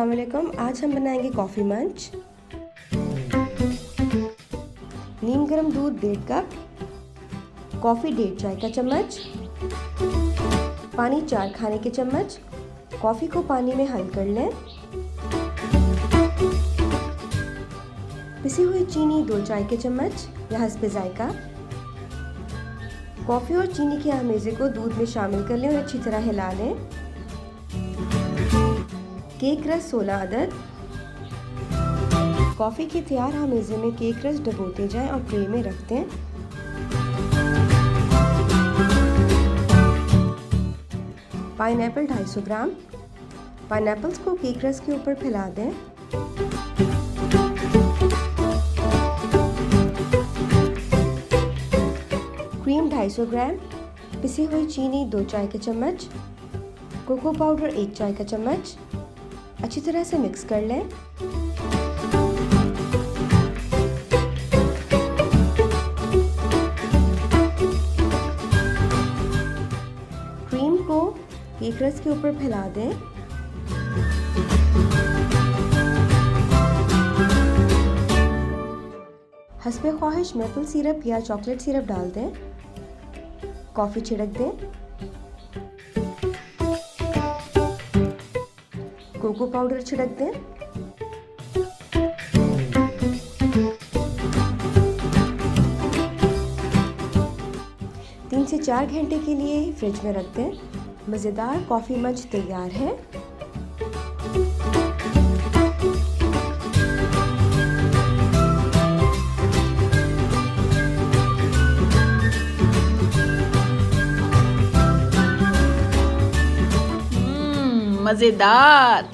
अस्सलाम वालेकुम। आज हम बनाएंगे कॉफ़ी मंच। नीम गर्म दूध 1.5 कप, कॉफ़ी 1.5 चाय का चम्मच, पानी 4 खाने के चम्मच। कॉफ़ी को पानी में हल कर लें। पिसी हुई चीनी 2 चाय के चम्मच या हस्बे जायका। कॉफ़ी और चीनी के आमेज़े को दूध में शामिल कर लें और अच्छी तरह हिला लें। केक रस 16 अदद। कॉफ़ी के तैयार आमेज़े में केक रस डुबोते जाएं और ट्रे में रख दें। पाइनएप्पल 250 ग्राम। पाइनएप्पल्स को केक रस के ऊपर फैला दें। क्रीम 250 ग्राम। पिसी हुई चीनी 2 चाय के चम्मच। कोको पाउडर 1 चाय का चम्मच। अच्छी तरह से मिक्स कर लें। क्रीम को केक रस के ऊपर फैला दें। हस्बे ख्वाहिश मैपल सिरप या चॉकलेट सिरप डाल दें। कॉफ़ी छिड़क दें। कोको पाउडर छिड़क दें। तीन से 4 घंटे के लिए फ्रिज में रख दें। मज़ेदार कॉफ़ी मंच तैयार है। मज़ेदार।